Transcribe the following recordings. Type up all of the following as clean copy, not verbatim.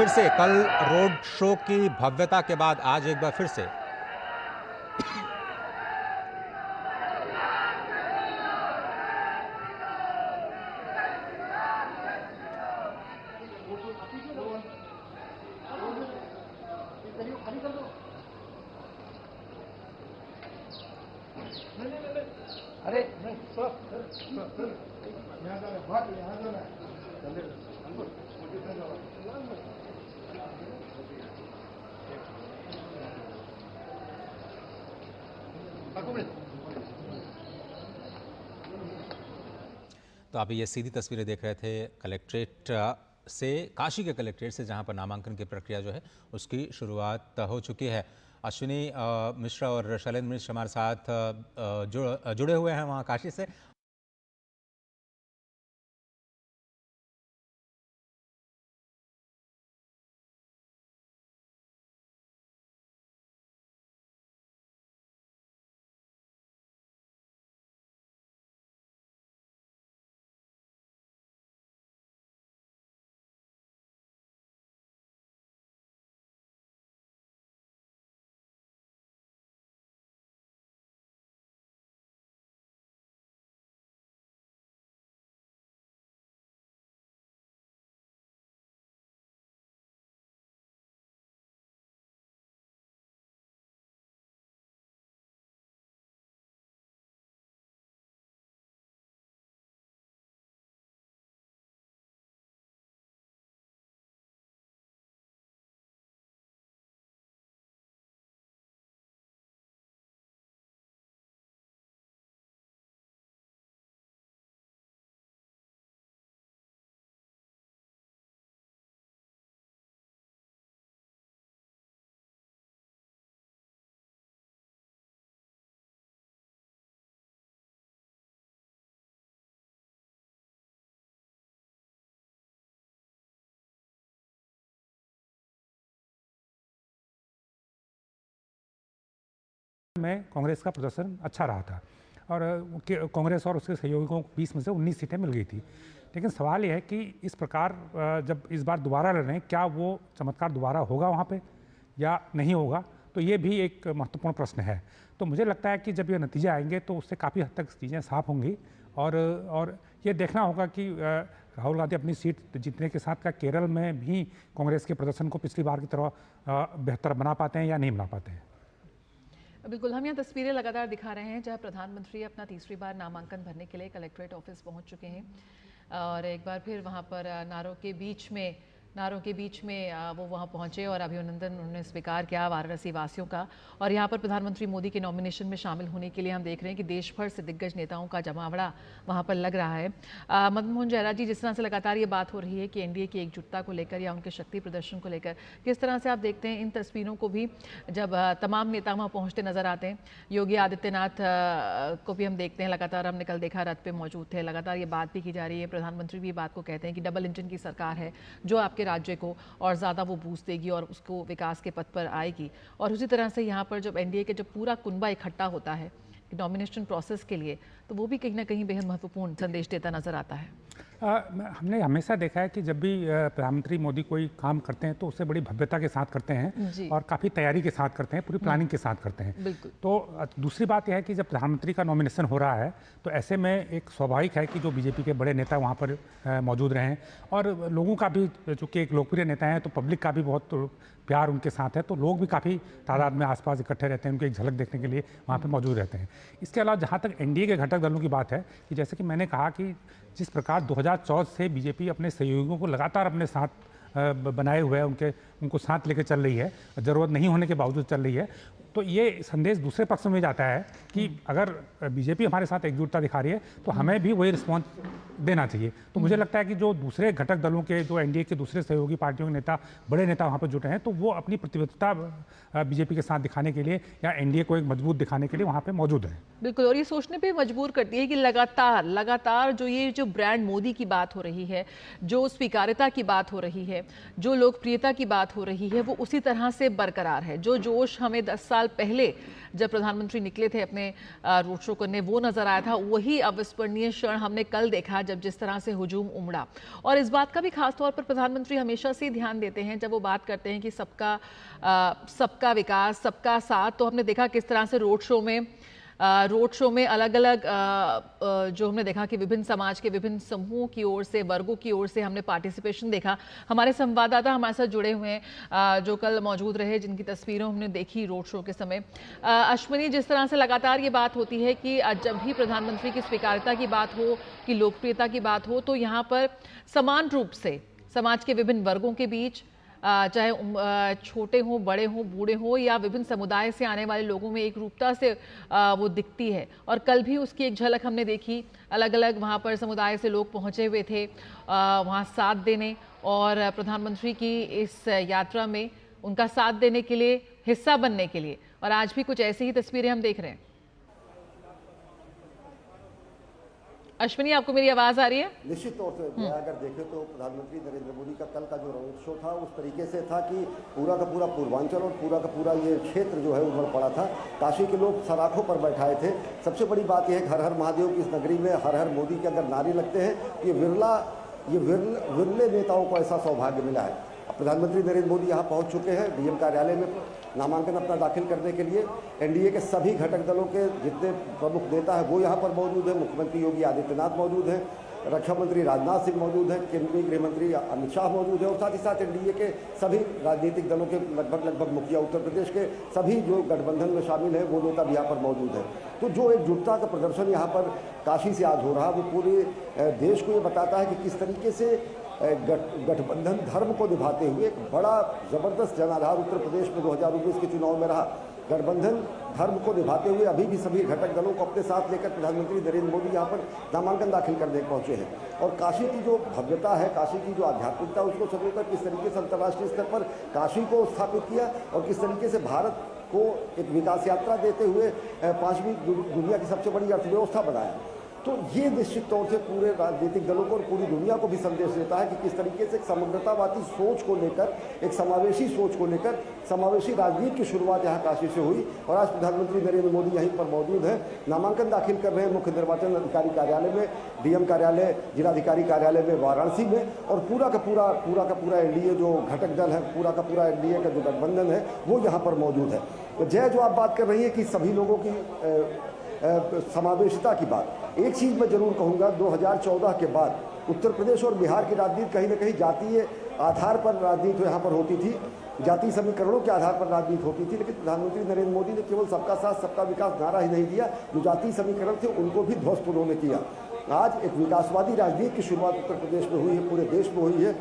फिर से कल रोड शो की भव्यता के बाद आज एक बार फिर से अरे नहीं तो आप ये सीधी तस्वीरें देख रहे थे कलेक्ट्रेट से, काशी के कलेक्ट्रेट से, जहां पर नामांकन की प्रक्रिया जो है उसकी शुरुआत हो चुकी है। अश्विनी मिश्रा और शैलेंद्र मिश्र हमारे साथ जुड़े हुए हैं वहां काशी से। में कांग्रेस का प्रदर्शन अच्छा रहा था और कांग्रेस और उसके सहयोगियों को 20 में से 19 सीटें मिल गई थी। लेकिन सवाल यह है कि इस प्रकार जब इस बार दोबारा लड़ रहे हैं, क्या वो चमत्कार दोबारा होगा वहाँ पे या नहीं होगा, तो ये भी एक महत्वपूर्ण प्रश्न है। तो मुझे लगता है कि जब ये नतीजे आएंगे तो उससे काफ़ी हद तक चीज़ें साफ होंगी और ये देखना होगा कि राहुल गांधी अपनी सीट जीतने के साथ का केरल में भी कांग्रेस के प्रदर्शन को पिछली बार की तरह बेहतर बना पाते हैं या नहीं बना पाते हैं। बिल्कुल, हम यहाँ तस्वीरें लगातार दिखा रहे हैं जहाँ प्रधानमंत्री अपना तीसरी बार नामांकन भरने के लिए कलेक्ट्रेट ऑफिस पहुँच चुके हैं और एक बार फिर वहाँ पर नारों के बीच में वो वहाँ पहुँचे और अभिनंदन उन्होंने स्वीकार किया वाराणसी वासियों का। और यहाँ पर प्रधानमंत्री मोदी के नॉमिनेशन में शामिल होने के लिए हम देख रहे हैं कि देश भर से दिग्गज नेताओं का जमावड़ा वहाँ पर लग रहा है। मदन मोहन जयराज जी, जिस तरह से लगातार ये बात हो रही है कि एनडीए की एकजुटता को लेकर या उनके शक्ति प्रदर्शन को लेकर, किस तरह से आप देखते हैं इन तस्वीरों को भी जब तमाम नेता वहाँ पहुँचते नजर आते हैं? योगी आदित्यनाथ को भी हम देखते हैं, लगातार हमने कल देखा रथ पे मौजूद थे, लगातार ये बात भी की जा रही है, प्रधानमंत्री भी बात को कहते हैं कि डबल इंजन की सरकार है जो आपके राज्य को और ज़्यादा वो बूस्ट देगी और उसको विकास के पथ पर आएगी। और उसी तरह से यहाँ पर जब एनडीए के जब पूरा कुनबा इकट्ठा होता है नॉमिनेशन प्रोसेस के लिए, तो वो भी कहीं ना कहीं बेहद महत्वपूर्ण संदेश देता नजर आता है। हमने हमेशा देखा है कि जब भी प्रधानमंत्री मोदी कोई काम करते हैं तो उसे बड़ी भव्यता के साथ करते हैं और काफ़ी तैयारी के साथ करते हैं, पूरी प्लानिंग के साथ करते हैं। तो दूसरी बात यह है कि जब प्रधानमंत्री का नॉमिनेशन हो रहा है तो ऐसे में एक स्वाभाविक है कि जो बीजेपी के बड़े नेता वहाँ पर मौजूद रहें और लोगों का भी, चूँकि एक लोकप्रिय नेता हैं तो पब्लिक का भी बहुत प्यार उनके साथ है, तो लोग भी काफ़ी तादाद में आसपास इकट्ठे रहते हैं, उनकी एक झलक देखने के लिए वहाँ पे मौजूद रहते हैं। इसके अलावा जहाँ तक एनडीए के घटक दलों की बात है कि जैसे कि मैंने कहा कि जिस प्रकार 2014 से बीजेपी अपने सहयोगियों को लगातार अपने साथ बनाए हुए है, उनको साथ लेकर चल रही है, ज़रूरत नहीं होने के बावजूद चल रही है, तो ये संदेश दूसरे पक्ष में जाता है कि अगर बीजेपी हमारे साथ एकजुटता दिखा रही है तो हमें भी वही रिस्पॉन्स देना चाहिए। तो मुझे लगता है कि जो दूसरे घटक दलों के, जो एनडीए के दूसरे सहयोगी पार्टियों के नेता, बड़े नेता वहाँ पर जुटे हैं, तो वो अपनी प्रतिबद्धता बीजेपी के साथ दिखाने के लिए या एनडीए को एक मजबूत दिखाने के लिए वहाँ पर मौजूद है। बिल्कुल, और ये सोचने पे मजबूर करती है कि लगातार जो ब्रांड मोदी की बात हो रही है, जो स्वीकार्यता की बात हो रही है, है, जो लोकप्रियता की बात हो रही है वो उसी तरह से बरकरार है। जो जोश हमें 10 साल पहले जब प्रधानमंत्री निकले थे अपने रोड शो करने वो नजर आया था, वही अविस्मरणीय क्षण हमने कल देखा जब जिस तरह से हुजूम उमड़ा। और इस बात का भी खास तौर पर प्रधानमंत्री हमेशा से ध्यान देते हैं जब वो बात करते हैं कि सबका विकास, सबका साथ। तो हमने देखा किस तरह से रोड शो में अलग अलग जो हमने देखा कि विभिन्न समाज के विभिन्न समूहों की ओर से, वर्गों की ओर से हमने पार्टिसिपेशन देखा। हमारे संवाददाता हमारे साथ जुड़े हुए हैं जो कल मौजूद रहे, जिनकी तस्वीरें हमने देखी रोड शो के समय। अश्विनी, जिस तरह से लगातार ये बात होती है कि जब भी प्रधानमंत्री की स्वीकार्यता की बात हो, कि लोकप्रियता की बात हो, तो यहाँ पर समान रूप से समाज के विभिन्न वर्गों के बीच, चाहे छोटे हों, बड़े हों, बूढ़े हों, या विभिन्न समुदाय से आने वाले लोगों में एक रूपता से वो दिखती है। और कल भी उसकी एक झलक हमने देखी। अलग अलग वहाँ पर समुदाय से लोग पहुँचे हुए थे वहाँ साथ देने और प्रधानमंत्री की इस यात्रा में उनका साथ देने के लिए, हिस्सा बनने के लिए। और आज भी कुछ ऐसी ही तस्वीरें हम देख रहे हैं। अश्विनी, आपको मेरी आवाज आ रही है? निश्चित तौर से मैं अगर देखें तो प्रधानमंत्री नरेंद्र मोदी का कल का जो रोड शो था उस तरीके से था कि पूरा का पूरा पूर्वांचल और पूरा का पूरा ये क्षेत्र जो है उमड़ पड़ा था। काशी के लोग सराखों पर बैठाए थे। सबसे बड़ी बात यह है कि हर हर महादेव की इस नगरी में हर हर मोदी के अगर नारे लगते हैं, ये विरले नेताओं को ऐसा सौभाग्य मिला है। प्रधानमंत्री नरेंद्र मोदी यहाँ पहुँच चुके हैं डीएम कार्यालय में नामांकन अपना दाखिल करने के लिए। एनडीए के सभी घटक दलों के जितने प्रमुख नेता हैं वो यहाँ पर मौजूद हैं। मुख्यमंत्री योगी आदित्यनाथ मौजूद हैं, रक्षा मंत्री राजनाथ सिंह मौजूद हैं, केंद्रीय गृह मंत्री अमित शाह मौजूद हैं और साथ ही साथ एनडीए के सभी राजनीतिक दलों के लगभग मुखिया, उत्तर प्रदेश के सभी जो गठबंधन में शामिल हैं वो नेता भी यहाँ पर मौजूद हैं। तो जो एकजुटता का प्रदर्शन यहाँ पर काशी से आज हो रहा है वो पूरे देश को ये बताता है कि किस तरीके से गठबंधन धर्म को निभाते हुए एक बड़ा जबरदस्त जनाधार उत्तर प्रदेश में 2019 के चुनाव में रहा। गठबंधन धर्म को निभाते हुए अभी भी सभी घटक दलों को अपने साथ लेकर प्रधानमंत्री नरेंद्र मोदी यहाँ पर नामांकन दाखिल करने पहुंचे हैं। और काशी की जो भव्यता है, काशी की जो आध्यात्मिकता, उसको सजोकर किस तरीके से अंतर्राष्ट्रीय स्तर पर काशी को स्थापित किया और किस तरीके से भारत को एक विकास यात्रा देते हुए 5वीं दुनिया की सबसे बड़ी अर्थव्यवस्था बनाया। तो ये निश्चित तौर से पूरे राजनीतिक दलों को और पूरी दुनिया को भी संदेश देता है कि किस तरीके से एक समग्रतावादी सोच को लेकर, एक समावेशी सोच को लेकर समावेशी राजनीति की शुरुआत यहाँ काशी से हुई। और आज प्रधानमंत्री नरेंद्र मोदी यहीं पर मौजूद हैं, नामांकन दाखिल कर रहे हैं मुख्य निर्वाचन अधिकारी कार्यालय में, डीएम कार्यालय, जिलाधिकारी कार्यालय में वाराणसी में। और पूरा का पूरा एनडीए जो घटक दल है, पूरा का पूरा एनडीए का जो गठबंधन है वो यहाँ पर मौजूद है। तो जो आप बात कर रही है कि सभी लोगों की समावेशिता की बात, एक चीज़ मैं जरूर कहूँगा, 2014 के बाद उत्तर प्रदेश और बिहार की राजनीति कहीं ना कहीं जातीय आधार पर राजनीति यहाँ पर होती थी, जातीय समीकरणों के आधार पर राजनीति होती थी। लेकिन प्रधानमंत्री नरेंद्र मोदी ने केवल सबका साथ सबका विकास नारा ही नहीं दिया, जो जातीय समीकरण थे उनको भी ध्वस्त उन्होंने किया। आज एक विकासवादी राजनीति की शुरुआत उत्तर प्रदेश में हुई है, पूरे देश में हुई है।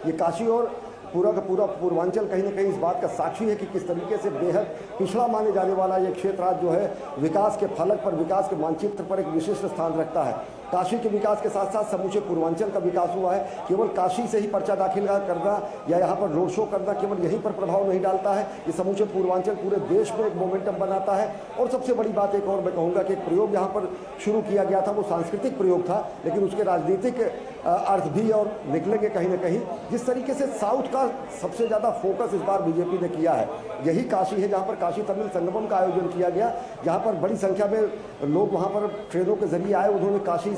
ये काशी और पूरा का पूरा पूर्वांचल कहीं ना कहीं इस बात का साक्षी है कि किस तरीके से बेहद पिछड़ा माने जाने वाला ये क्षेत्र आज जो है विकास के फलक पर, विकास के मानचित्र पर एक विशिष्ट स्थान रखता है। काशी के विकास के साथ साथ समूचे पूर्वांचल का विकास हुआ है। केवल काशी से ही पर्चा दाखिल करना या यहाँ पर रोड शो करना केवल यहीं पर प्रभाव नहीं डालता है, ये समूचे पूर्वांचल पूरे देश में एक मोमेंटम बनाता है। और सबसे बड़ी बात एक और मैं कहूँगा कि एक प्रयोग यहाँ पर शुरू किया गया था, वो सांस्कृतिक प्रयोग था, लेकिन उसके राजनीतिक अर्थ भी और निकलेंगे कहीं ना कहीं। जिस तरीके से साउथ का सबसे ज़्यादा फोकस इस बार बीजेपी ने किया है, यही काशी है जहाँ पर काशी तमिल संगमम का आयोजन किया गया, जहाँ पर बड़ी संख्या में लोग वहाँ पर ट्रेनों के जरिए आए, उन्होंने काशी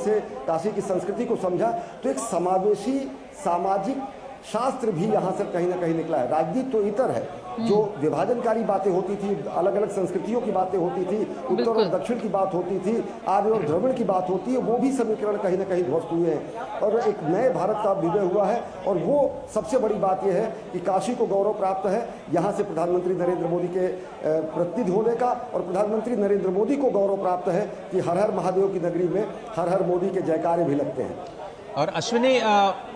की संस्कृति को समझा। तो एक समावेशी सामाजिक शास्त्र भी यहाँ से कहीं ना कहीं निकला है। राजनीति तो इतर है, जो विभाजनकारी बातें होती थी, अलग अलग संस्कृतियों की बातें होती थी, उत्तर और दक्षिण की बात होती थी, आर्य और द्रविड़ की बात होती है, वो भी समीकरण कहीं ना कहीं ध्वस्त हुए हैं और एक नए भारत का विजय हुआ है। और वो सबसे बड़ी बात यह है कि काशी को गौरव प्राप्त है यहाँ से प्रधानमंत्री नरेंद्र मोदी के प्रतिनिधि होने का, और प्रधानमंत्री नरेंद्र मोदी को गौरव प्राप्त है कि हर हर महादेव की नगरी में हर हर मोदी के जयकारे भी लगते हैं। और अश्विनी,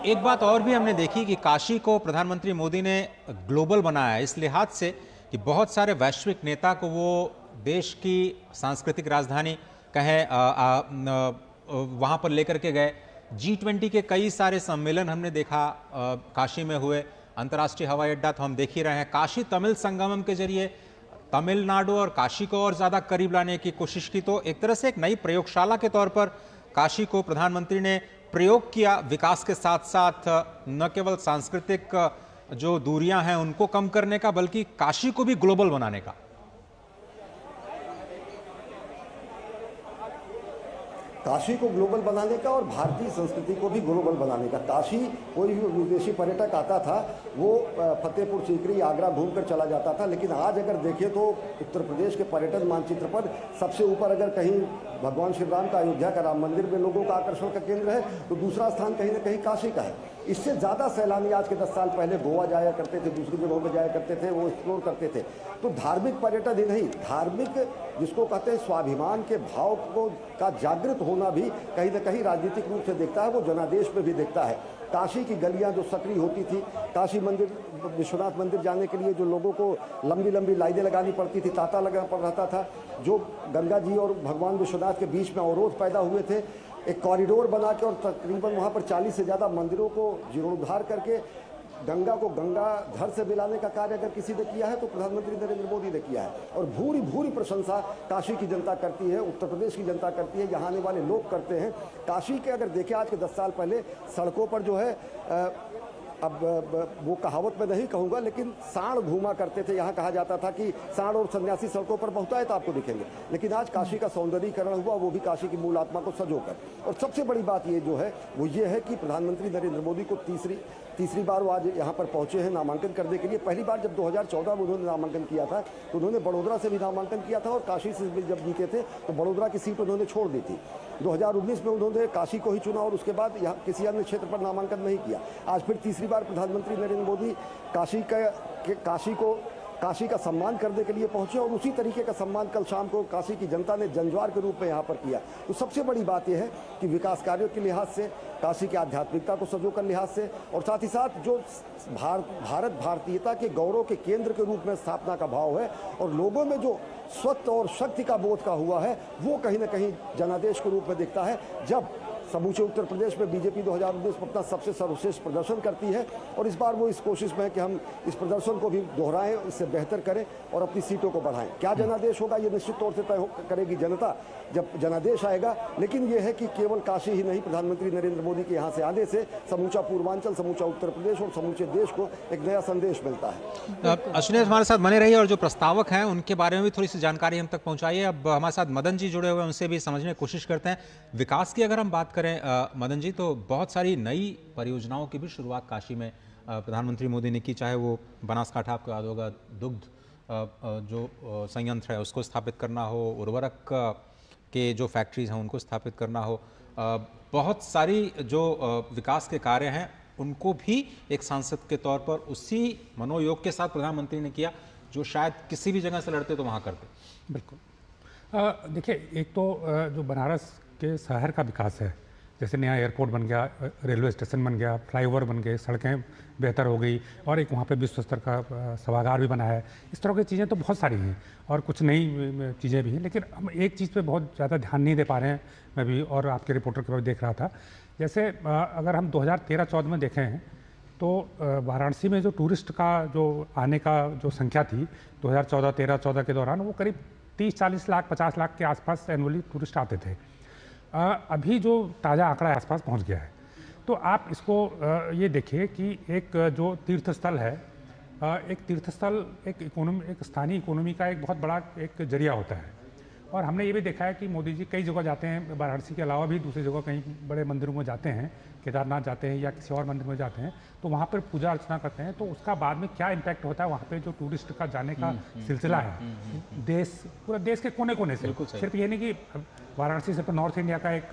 एक बात और भी हमने देखी कि काशी को प्रधानमंत्री मोदी ने ग्लोबल बनाया इस लिहाज से कि बहुत सारे वैश्विक नेता को वो देश की सांस्कृतिक राजधानी कहें वहाँ पर लेकर के गए। G20 के कई सारे सम्मेलन हमने देखा काशी में हुए, अंतर्राष्ट्रीय हवाई अड्डा तो हम देख ही रहे हैं। काशी तमिल संगमम के जरिए तमिलनाडु और काशी को और ज़्यादा करीब लाने की कोशिश की। तो एक तरह से एक नई प्रयोगशाला के तौर पर काशी को प्रधानमंत्री ने प्रयोग किया विकास के साथ साथ न केवल सांस्कृतिक जो दूरियां हैं उनको कम करने का, बल्कि काशी को भी ग्लोबल बनाने का? काशी को ग्लोबल बनाने का और भारतीय संस्कृति को भी ग्लोबल बनाने का। काशी कोई भी विदेशी पर्यटक आता था वो फतेहपुर सीकरी, आगरा घूमकर चला जाता था, लेकिन आज अगर देखें तो उत्तर प्रदेश के पर्यटन मानचित्र पर सबसे ऊपर अगर कहीं भगवान श्री राम का अयोध्या का राम मंदिर में लोगों का आकर्षण का केंद्र है, तो दूसरा स्थान कहीं ना कहीं काशी का है। इससे ज़्यादा सैलानी आज के 10 साल पहले गोवा जाया करते थे, दूसरी जगहों पर जाया करते थे, वो एक्सप्लोर करते थे। तो धार्मिक पर्यटन ही नहीं, धार्मिक जिसको कहते हैं स्वाभिमान के भाव को का जागृत होना भी कहीं ना कहीं राजनीतिक रूप से देखता है, वो जनादेश में भी देखता है। काशी की गलियां जो सक्रिय होती थी, काशी मंदिर विश्वनाथ मंदिर जाने के लिए जो लोगों को लंबी लंबी लाइनें लगानी पड़ती थी, तांता लगाना पड़ रहा था, जो गंगा जी और भगवान विश्वनाथ के बीच में अवरोध पैदा हुए थे, एक कॉरिडोर बना के और तकरीबन वहाँ पर 40 से ज़्यादा मंदिरों को जीर्णोद्धार करके गंगा को गंगाधर से मिलाने का कार्य अगर किसी ने किया है तो प्रधानमंत्री नरेंद्र मोदी ने किया है। और भूरी भूरी प्रशंसा काशी की जनता करती है, उत्तर प्रदेश की जनता करती है, यहाँ आने वाले लोग करते हैं। काशी के अगर देखें आज के 10 साल पहले सड़कों पर जो है अब वो कहावत में नहीं कहूँगा, लेकिन सांड घूमा करते थे। यहाँ कहा जाता था कि सांड और सन्यासी सड़कों पर बहुत आए तो आपको दिखेंगे, लेकिन आज काशी का सौंदर्यीकरण हुआ, वो भी काशी की मूल आत्मा को सजोकर। और सबसे बड़ी बात ये जो है वो ये है कि प्रधानमंत्री नरेंद्र मोदी को तीसरी बार वो आज यहाँ पर पहुँचे हैं नामांकन करने के लिए। पहली बार जब 2014 में उन्होंने नामांकन किया था तो उन्होंने बड़ोदरा से भी नामांकन किया था और काशी से भी जब जीते थे तो बड़ोदरा की सीट उन्होंने छोड़ दी थी। 2019 में उन्होंने काशी को ही चुना और उसके बाद यहाँ किसी अन्य क्षेत्र पर नामांकन नहीं किया। आज फिर तीसरी बार प्रधानमंत्री नरेंद्र मोदी काशी का सम्मान करने के लिए पहुंचे और उसी तरीके का सम्मान कल शाम को काशी की जनता ने जनज्वार के रूप में यहाँ पर किया। तो सबसे बड़ी बात यह है कि विकास कार्यों के लिहाज से, काशी की आध्यात्मिकता को सजो कर लिहाज से, और साथ ही साथ जो भारत भारतीयता के गौरव के केंद्र के रूप में स्थापना का भाव है और लोगों में जो स्वत्व और शक्ति का बोध का हुआ है, वो कहीं ना कहीं जनादेश के रूप में दिखता है। जब समूचे उत्तर प्रदेश में बीजेपी 2019 में अपना सबसे सर्वश्रेष्ठ प्रदर्शन करती है और इस बार वो इस कोशिश में है कि हम इस प्रदर्शन को भी दोहराएं, इससे बेहतर करें और अपनी सीटों को बढ़ाएं। क्या जनादेश होगा ये निश्चित तौर से तय करेगी जनता जब जनादेश आएगा, लेकिन ये है कि केवल काशी ही नहीं, प्रधानमंत्री नरेंद्र मोदी के यहाँ से आने से समूचा पूर्वांचल, समूचा उत्तर प्रदेश और समूचे देश को एक नया संदेश मिलता है। अश्विनी हमारे साथ बने रहिए और जो प्रस्तावक हैं उनके बारे में भी थोड़ी सी जानकारी हम तक पहुंचाइए। अब हमारे साथ मदन जी जुड़े हुए हैं, उनसे भी समझने की कोशिश करते हैं। विकास की अगर हम बात करें मदन जी, तो बहुत सारी नई परियोजनाओं की भी शुरुआत काशी में प्रधानमंत्री मोदी ने की, चाहे वो बनासकांठा आपको याद होगा दुग्ध जो संयंत्र है उसको स्थापित करना हो, उर्वरक के जो फैक्ट्रीज हैं उनको स्थापित करना हो, बहुत सारी जो विकास के कार्य हैं उनको भी एक सांसद के तौर पर उसी मनोयोग के साथ प्रधानमंत्री ने किया जो शायद किसी भी जगह से लड़ते तो वहाँ करते। बिल्कुल। देखिए, एक तो जो बनारस के शहर का विकास है, जैसे नया एयरपोर्ट बन गया, रेलवे स्टेशन बन गया, फ्लाईओवर बन गए, सड़कें बेहतर हो गई और एक वहाँ पे विश्व स्तर का सभागार भी बना है। इस तरह की चीज़ें तो बहुत सारी हैं और कुछ नई चीज़ें भी हैं, लेकिन हम एक चीज़ पे बहुत ज़्यादा ध्यान नहीं दे पा रहे हैं। मैं भी और आपके रिपोर्टर के बारे में देख रहा था, जैसे अगर हम 2013-14 में देखें हैं तो वाराणसी में जो टूरिस्ट का जो आने का जो संख्या थी 2014 के दौरान, वो करीब 30-40 लाख 50 लाख के आसपास एनुअली टूरिस्ट आते थे। अभी जो ताज़ा आंकड़ा आसपास पहुंच गया है, तो आप इसको ये देखिए कि एक जो तीर्थ स्थल है, एक तीर्थ स्थल एक स्थानीय इकोनॉमी का एक बहुत बड़ा एक जरिया होता है। और हमने ये भी देखा है कि मोदी जी कई जगह जाते हैं, वाराणसी के अलावा भी दूसरी जगह कहीं बड़े मंदिरों में जाते हैं, केदारनाथ जाते हैं या किसी और मंदिर में जाते हैं, तो वहाँ पर पूजा अर्चना करते हैं, तो उसका बाद में क्या इम्पैक्ट होता है वहाँ पे जो टूरिस्ट का जाने का सिलसिला है पूरे देश के कोने कोने से। सिर्फ ये नहीं कि वाराणसी सिर्फ नॉर्थ इंडिया का एक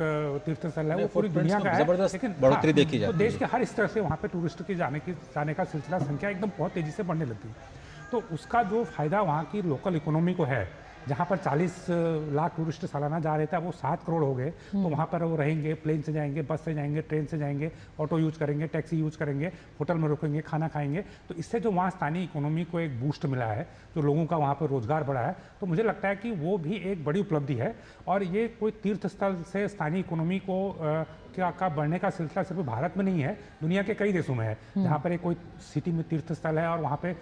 तीर्थ स्थल है, वो पूरी दुनिया का है, लेकिन बढ़ोतरी देखी जाती है। तो देश के हर स्तर से वहाँ पे टूरिस्ट के जाने का सिलसिला संख्या एकदम बहुत तेज़ी से बढ़ने लगती है। तो उसका जो फायदा वहाँ की लोकल इकोनॉमी को है, जहाँ पर 40 लाख टूरिस्ट सालाना जा रहे थे, वो 7 करोड़ हो गए, तो वहाँ पर वो रहेंगे, प्लेन से जाएंगे, बस से जाएंगे, ट्रेन से जाएंगे, ऑटो यूज करेंगे, टैक्सी यूज करेंगे, होटल में रुकेंगे, खाना खाएंगे, तो इससे जो वहाँ स्थानीय इकोनॉमी को एक बूस्ट मिला है, जो लोगों का वहाँ पर रोजगार बढ़ा है, तो मुझे लगता है कि वो भी एक बड़ी उपलब्धि है। और ये कोई तीर्थ स्थल से स्थानीय इकोनॉमी को का बढ़ने का सिलसिला सिर्फ भारत में नहीं है, दुनिया के कई देशों में है, जहाँ पर एक कोई सिटी में तीर्थ स्थल है और वहाँ पे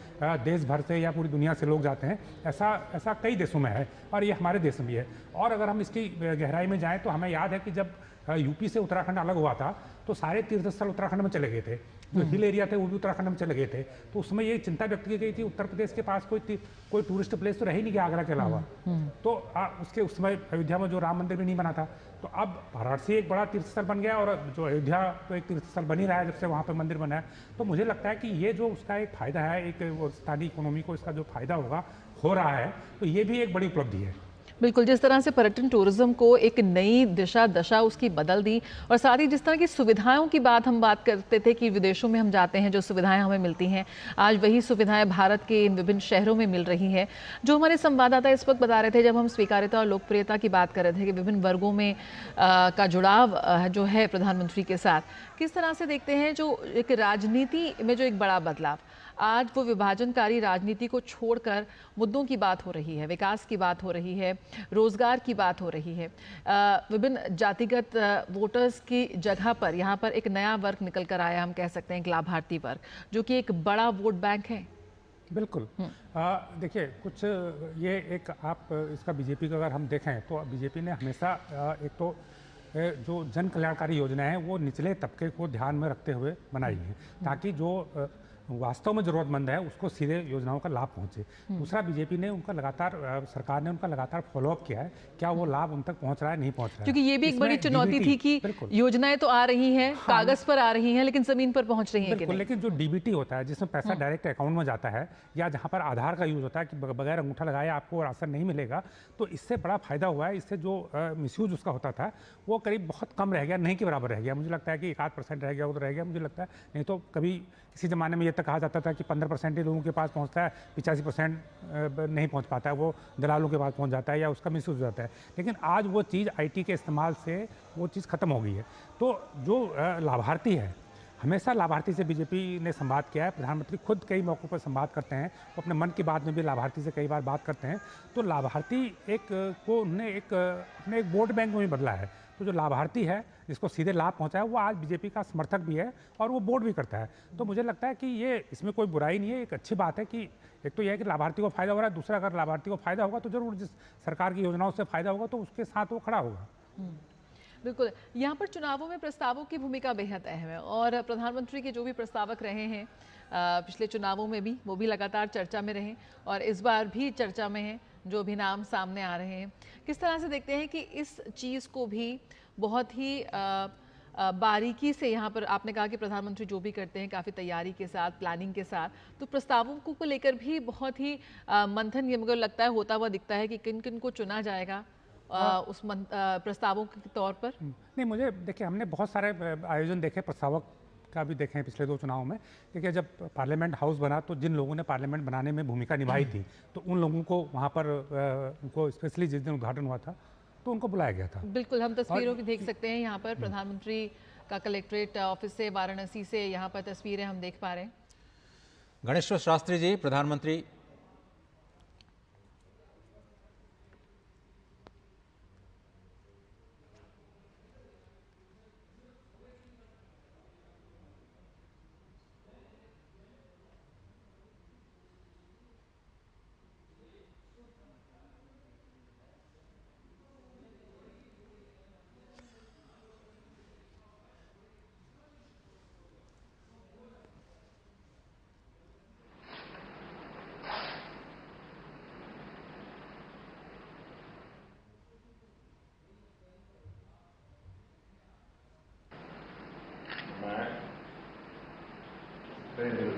देश भर से या पूरी दुनिया से लोग जाते हैं, ऐसा कई देशों में है और ये हमारे देश में भी है। और अगर हम इसकी गहराई में जाएं तो हमें याद है कि जब यूपी से उत्तराखंड अलग हुआ था तो सारे तीर्थ स्थल उत्तराखंड में चले गए थे, जो हिल एरिया थे वो भी उत्तराखंड में चले गए थे। तो उसमें ये चिंता व्यक्त की गई थी उत्तर प्रदेश के पास कोई टूरिस्ट प्लेस तो रह ही नहीं गया आगरा के अलावा। तो उसके उस समय अयोध्या में जो राम मंदिर भी नहीं बना था, तो अब वाराणसी एक बड़ा तीर्थ स्थल बन गया और जो अयोध्या तो एक तीर्थ स्थल बन ही रहा है जब से वहाँ पर मंदिर बना है। तो मुझे लगता है कि ये जो उसका एक फायदा है, एक वो स्थानीय इकोनॉमी को इसका जो फायदा होगा हो रहा है, तो ये भी एक बड़ी उपलब्धि है। बिल्कुल, जिस तरह से पर्यटन टूरिज्म को एक नई दशा उसकी बदल दी, और साथ ही जिस तरह की सुविधाओं की बात करते थे कि विदेशों में हम जाते हैं जो सुविधाएं हमें मिलती हैं, आज वही सुविधाएं भारत के इन विभिन्न शहरों में मिल रही हैं। जो हमारे संवाददाता इस वक्त बता रहे थे, जब हम स्वीकार्यता और लोकप्रियता की बात कर रहे थे कि विभिन्न वर्गों में का जुड़ाव जो है प्रधानमंत्री के साथ, किस तरह से देखते हैं जो एक राजनीति में जो एक बड़ा बदलाव, आज वो विभाजनकारी राजनीति को छोड़कर मुद्दों की बात हो रही है, विकास की बात हो रही है, रोजगार की बात हो रही है। विभिन्न जातिगत वोटर्स की जगह पर यहाँ पर एक नया वर्ग निकल कर आया, हम कह सकते हैं एक लाभार्थी वर्ग, जो कि एक बड़ा वोट बैंक है। बिल्कुल। देखिए, कुछ ये एक आप इसका बीजेपी का अगर हम देखें तो बीजेपी ने हमेशा एक तो जो जन कल्याणकारी योजनाएं हैं वो निचले तबके को ध्यान में रखते हुए बनाई है, ताकि जो वास्तव में जरूरतमंद है उसको सीधे योजनाओं का लाभ पहुंचे। दूसरा, बीजेपी ने उनका लगातार सरकार ने उनका लगातार फॉलोअप किया है, क्या वो लाभ उन तक पहुंच रहा है, नहीं पहुंच रहा है। क्योंकि ये भी एक बड़ी चुनौती थी कि योजनाएं तो आ रही हैं, हाँ, कागज पर आ रही हैं, लेकिन जमीन पर पहुंच रही हैं कि नहीं। लेकिन जो डीबीटी होता है जिसमें पैसा डायरेक्ट अकाउंट में जाता है, या जहां पर आधार का यूज होता है कि बगैर अंगूठा लगाए आपको राशन नहीं मिलेगा, तो इससे बड़ा फायदा हुआ है। इससे जो मिसयूज उसका होता था वो करीब बहुत कम रह गया, नहीं के बराबर रह गया। मुझे लगता है कि 1-8% रह गया, वो तो रह गया मुझे लगता है। नहीं तो कभी किसी ज़माने में ये तक कहा जाता था कि 15% ही लोगों के पास पहुंचता है, 85% नहीं पहुंच पाता है, वो दलालों के पास पहुंच जाता है या उसका मिसयूज हो जाता है। लेकिन आज वो चीज़ आईटी के इस्तेमाल से वो चीज़ ख़त्म हो गई है। तो जो लाभार्थी है, हमेशा लाभार्थी से बीजेपी ने संवाद किया है। प्रधानमंत्री खुद कई मौक़ों पर संवाद करते हैं, वो अपने मन की बात में भी लाभार्थी से कई बार बात करते हैं। तो लाभार्थी को उन्होंने अपने एक वोट बैंक में भी बदला है। तो जो लाभार्थी है जिसको सीधे लाभ पहुंचा है, वो आज बीजेपी का समर्थक भी है और वो वोट भी करता है। तो मुझे लगता है कि ये इसमें कोई बुराई नहीं है, एक अच्छी बात है कि एक तो यह है कि लाभार्थी को फायदा हो रहा है, दूसरा अगर लाभार्थी को फायदा होगा तो जरूर जिस सरकार की योजनाओं से फायदा होगा तो उसके साथ वो खड़ा होगा। बिल्कुल, यहाँ पर चुनावों में प्रस्तावों की भूमिका बेहद अहम है, और प्रधानमंत्री के जो भी प्रस्तावक रहे हैं पिछले चुनावों में भी, वो भी लगातार चर्चा में रहे और इस बार भी चर्चा में हैं जो भी नाम सामने आ रहे हैं। किस तरह से देखते हैं कि इस चीज़ को भी बहुत ही बारीकी से, यहाँ पर आपने कहा कि प्रधानमंत्री जो भी करते हैं काफ़ी तैयारी के साथ, प्लानिंग के साथ, तो प्रस्तावों को लेकर भी बहुत ही मंथन ये मुझे लगता है होता हुआ दिखता है कि किन किन को चुना जाएगा उस प्रस्तावों के तौर पर। नहीं, मुझे देखिए, हमने बहुत सारे आयोजन देखे, प्रस्तावक का भी देखे हैं पिछले 2 चुनावों में। देखिए, जब पार्लियामेंट हाउस बना तो जिन लोगों ने पार्लियामेंट बनाने में भूमिका निभाई थी, तो उन लोगों को वहाँ पर उनको स्पेशली जिस दिन उद्घाटन हुआ था तो उनको बुलाया गया था। बिल्कुल, हम तस्वीरों भी देख सकते हैं यहाँ पर प्रधानमंत्री का कलेक्ट्रेट ऑफिस से, वाराणसी से यहाँ पर तस्वीरें हम देख पा रहे हैं। गणेश्वर शास्त्री जी, प्रधानमंत्री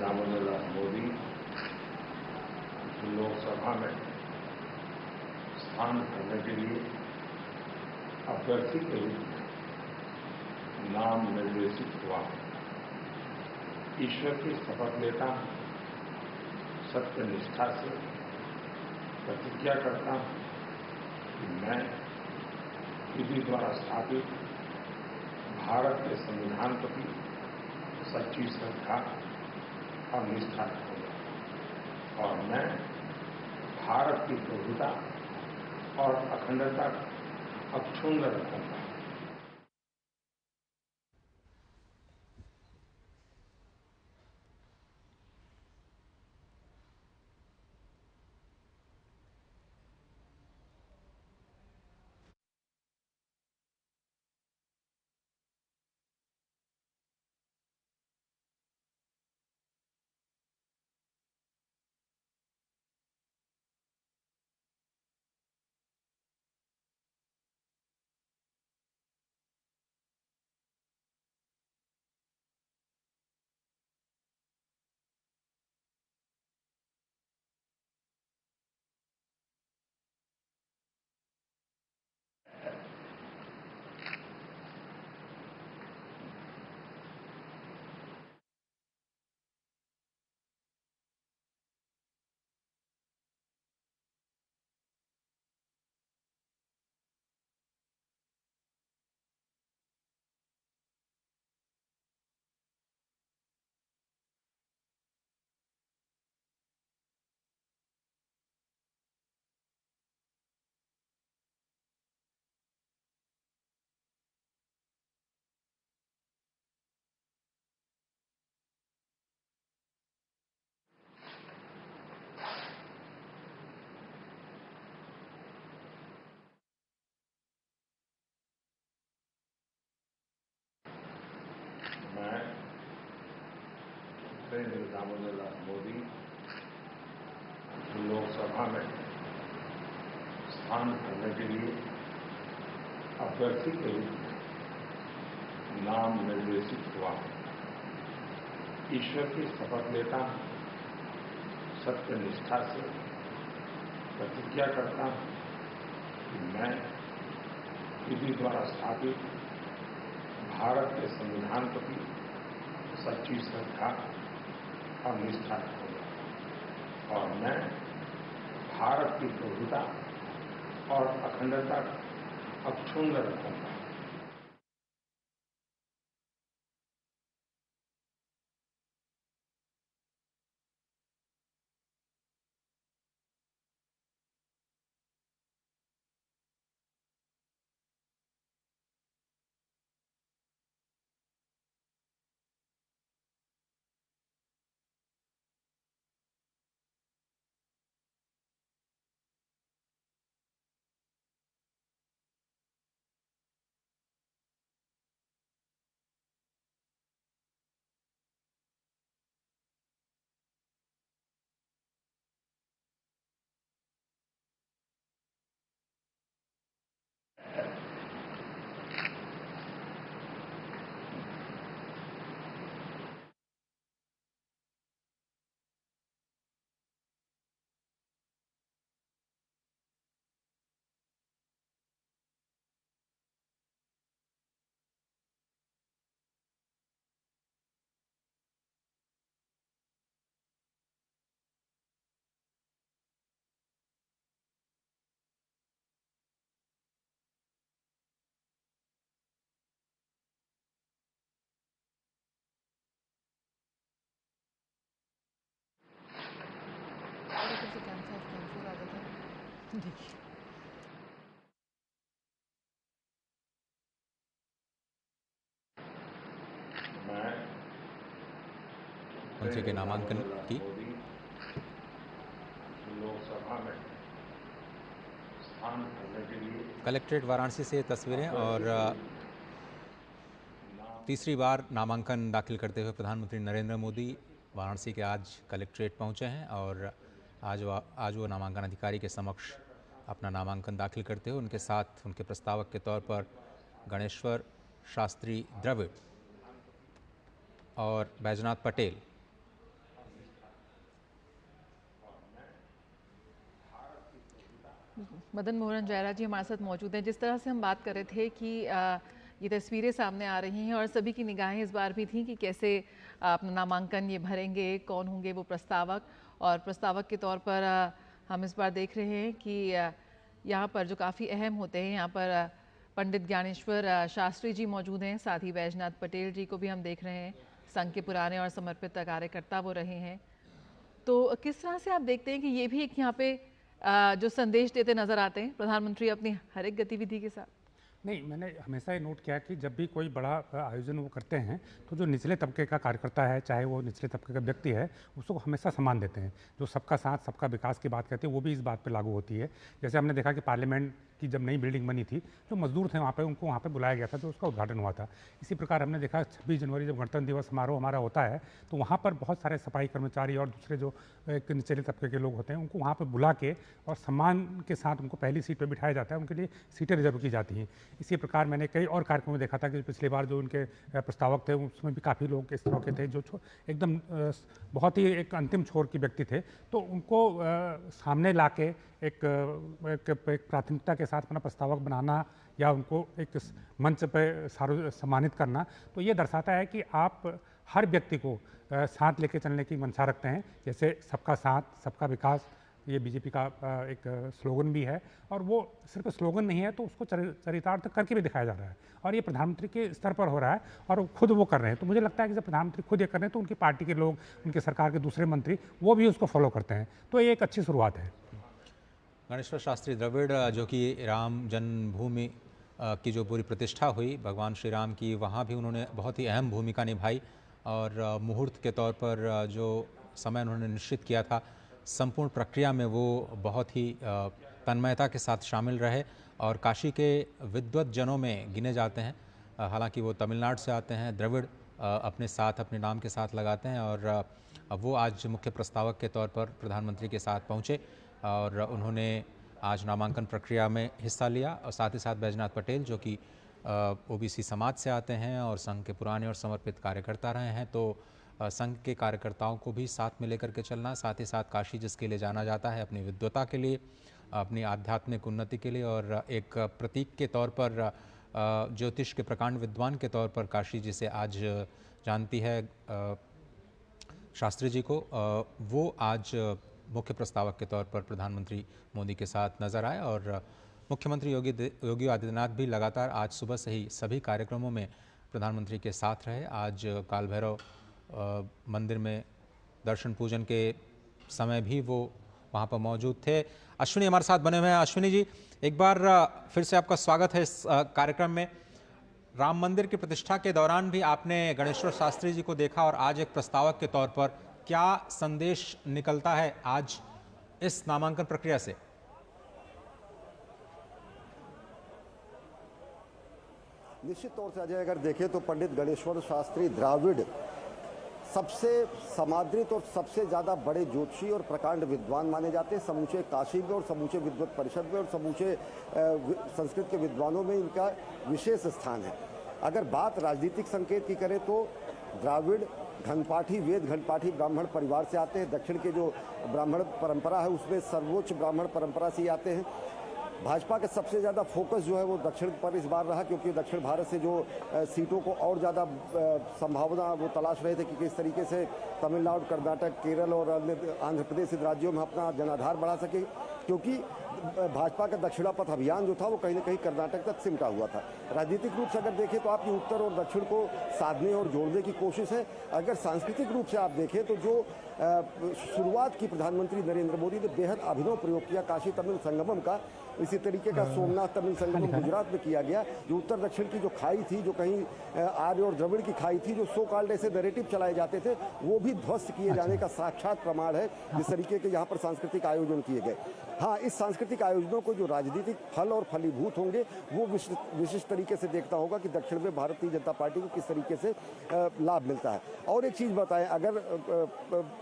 दामोदर मोदी लोकसभा में स्थान करने के लिए अभ्यर्थी के रूप में नाम निर्देशित हुआ। ईश्वर की शपथ लेता हूं, सत्य निष्ठा से प्रतिज्ञा करता हूं कि मैं विधि द्वारा स्थापित भारत के संविधान प्रति सच्ची श्रद्धा और निष्ठा रखूंगा और मैं भारत की प्रभुता और अखंडता अक्षुण्ण रखूंगा। दामोदर मोदी लोकसभा में स्थान करने के लिए अभ्यर्थी के रूप में नाम निर्देशित हुआ। ईश्वर की शपथ लेता हूं, सत्य निष्ठा से प्रतिज्ञा करता हूं कि मैं विधि द्वारा स्थापित भारत के संविधान प्रति सच्ची श्रद्धा और निष्ठा रखूंगा और मैं भारत की प्रभुता और अखंडता अक्षुण्ण रखूंगा। मंत्री के नामांकन की लोकसभा में स्थान करने के लिए कलेक्ट्रेट वाराणसी से तस्वीरें। और तीसरी बार नामांकन दाखिल करते हुए प्रधानमंत्री नरेंद्र मोदी वाराणसी के आज कलेक्ट्रेट पहुंचे हैं और आज वो नामांकन अधिकारी के समक्ष अपना नामांकन दाखिल करते हुए उनके साथ उनके प्रस्तावक के तौर पर गणेश्वर शास्त्री द्रविड़ और बैजनाथ पटेल। मदन मोहन जयराज जी हमारे साथ मौजूद हैं। जिस तरह से हम बात कर रहे थे कि ये तस्वीरें सामने आ रही हैं और सभी की निगाहें इस बार भी थी कि कैसे अपना नामांकन ये भरेंगे, कौन होंगे वो प्रस्तावक। और प्रस्तावक के तौर पर हम इस बार देख रहे हैं कि यहाँ पर जो काफ़ी अहम होते हैं, यहाँ पर पंडित ज्ञानेश्वर शास्त्री जी मौजूद हैं, साथ ही बैजनाथ पटेल जी को भी हम देख रहे हैं, संघ के पुराने और समर्पित कार्यकर्ता वो रहे हैं। तो किस तरह से आप देखते हैं कि ये भी एक यहाँ पे जो संदेश देते नजर आते हैं प्रधानमंत्री अपनी हर एक गतिविधि के साथ? नहीं, मैंने हमेशा ये नोट किया कि जब भी कोई बड़ा आयोजन वो करते हैं तो जो निचले तबके का कार्यकर्ता है, चाहे वो निचले तबके का व्यक्ति है, उसको हमेशा सम्मान देते हैं। जो सबका साथ सबका विकास की बात कहते हैं वो भी इस बात पे लागू होती है। जैसे हमने देखा कि पार्लियामेंट की जब नई बिल्डिंग बनी थी, जो मजदूर थे वहाँ पे, उनको वहाँ पे बुलाया गया था, जो उसका उद्घाटन हुआ था। इसी प्रकार हमने देखा 26 जनवरी जब गणतंत्र दिवस समारोह हमारा होता है तो वहाँ पर बहुत सारे सफाई कर्मचारी और दूसरे जो एक निचले तबके के लोग होते हैं उनको वहाँ पर बुला के और सम्मान के साथ उनको पहली सीट पर बिठाया जाता है, उनके लिए सीटें रिजर्व की जाती हैं। इसी प्रकार मैंने कई और कार्यक्रमों में देखा था कि पिछली बार जो उनके प्रस्तावक थे उसमें भी काफ़ी लोग इस तरह के थे जो एकदम बहुत ही एक अंतिम छोर के व्यक्ति थे, तो उनको सामने ला के एक प्राथमिकता के साथ अपना प्रस्तावक बनाना या उनको एक मंच पर सम्मानित करना, तो ये दर्शाता है कि आप हर व्यक्ति को साथ लेके चलने की मंशा रखते हैं। जैसे सबका साथ सबका विकास, ये बीजेपी का एक स्लोगन भी है और वो सिर्फ स्लोगन नहीं है, तो उसको चरितार्थ करके भी दिखाया जा रहा है और ये प्रधानमंत्री के स्तर पर हो रहा है और खुद वो कर रहे हैं। तो मुझे लगता है कि जब प्रधानमंत्री खुद ये कर रहे हैं तो उनकी पार्टी के लोग, उनके सरकार के दूसरे मंत्री वो भी उसको फॉलो करते हैं, तो ये एक अच्छी शुरुआत है। गणेश्वर शास्त्री द्रविड़ जो कि राम जन्मभूमि की जो पूरी प्रतिष्ठा हुई भगवान श्री राम की, वहाँ भी उन्होंने बहुत ही अहम भूमिका निभाई और मुहूर्त के तौर पर जो समय उन्होंने निश्चित किया था, संपूर्ण प्रक्रिया में वो बहुत ही तन्मयता के साथ शामिल रहे और काशी के विद्वत जनों में गिने जाते हैं। हालांकि वो तमिलनाडु से आते हैं। द्रविड़ अपने साथ अपने नाम के साथ लगाते हैं और अब वो आज मुख्य प्रस्तावक के तौर पर प्रधानमंत्री के साथ पहुँचे और उन्होंने आज नामांकन प्रक्रिया में हिस्सा लिया और साथ ही साथ बैजनाथ पटेल जो कि ओबीसी समाज से आते हैं और संघ के पुराने और समर्पित कार्यकर्ता रहे हैं, तो संघ के कार्यकर्ताओं को भी साथ में लेकर के चलना, साथ ही साथ काशी जिसके लिए जाना जाता है अपनी विद्वता के लिए, अपनी आध्यात्मिक उन्नति के लिए और एक प्रतीक के तौर पर ज्योतिष के प्रकांड विद्वान के तौर पर काशी जिसे आज जानती है शास्त्री जी को, वो आज मुख्य प्रस्तावक के तौर पर प्रधानमंत्री मोदी के साथ नजर आए और मुख्यमंत्री योगी आदित्यनाथ भी लगातार आज सुबह से ही सभी कार्यक्रमों में प्रधानमंत्री के साथ रहे। आज काल भैरव मंदिर में दर्शन पूजन के समय भी वो वहाँ पर मौजूद थे। अश्विनी हमारे साथ बने हुए हैं। अश्विनी जी, एक बार फिर से आपका स्वागत है इस कार्यक्रम में। राम मंदिर की प्रतिष्ठा के दौरान भी आपने गणेश्वर शास्त्री जी को देखा और आज एक प्रस्तावक के तौर पर क्या संदेश निकलता है आज इस नामांकन प्रक्रिया से? निश्चित तौर से अजय अगर देखें तो पंडित गणेश्वर शास्त्री द्राविड़ सबसे समादृत और सबसे ज़्यादा बड़े ज्योतिषी और प्रकांड विद्वान माने जाते हैं। समूचे काशी में और समूचे विद्वत परिषद में और समूचे संस्कृत के विद्वानों में इनका विशेष स्थान है। अगर बात राजनीतिक संकेत की करें तो द्राविड़ घनपाठी वेद घनपाठी ब्राह्मण परिवार से आते हैं। दक्षिण के जो ब्राह्मण परंपरा है उसमें सर्वोच्च ब्राह्मण परंपरा से ही आते हैं। भाजपा का सबसे ज़्यादा फोकस जो है वो दक्षिण पर इस बार रहा, क्योंकि दक्षिण भारत से जो सीटों को और ज़्यादा संभावना वो तलाश रहे थे कि किस तरीके से तमिलनाडु, कर्नाटक, केरल और अन्य आंध्र प्रदेश राज्यों में अपना जनाधार बढ़ा सके, क्योंकि भाजपा का दक्षिणा पथ अभियान जो था वो कहीं ना कहीं कर्नाटक तक सिमटा हुआ था। राजनीतिक रूप से अगर देखें तो आपकी उत्तर और दक्षिण को साधने और जोड़ने की कोशिश है। अगर सांस्कृतिक रूप से आप देखें तो जो शुरुआत की प्रधानमंत्री नरेंद्र मोदी ने बेहद अभिनव प्रयोग किया काशी तमिल संगमम का, इसी तरीके का सोमनाथ तमिल संगमम गुजरात में किया गया। जो उत्तर दक्षिण की जो खाई थी, जो कहीं आर्य और द्रविड़ की खाई थी, जो सो कॉल्ड ऐसे नैरेटिव चलाए जाते थे, वो भी ध्वस्त किए जाने का साक्षात प्रमाण है जिस तरीके के यहाँ पर सांस्कृतिक आयोजन किए गए। हाँ, इस सांस्कृतिक आयोजनों को जो राजनीतिक फल और फलीभूत होंगे वो विशिष्ट तरीके से देखता होगा कि दक्षिण में भारतीय जनता पार्टी को किस तरीके से लाभ मिलता है। और एक चीज़ बताएं, अगर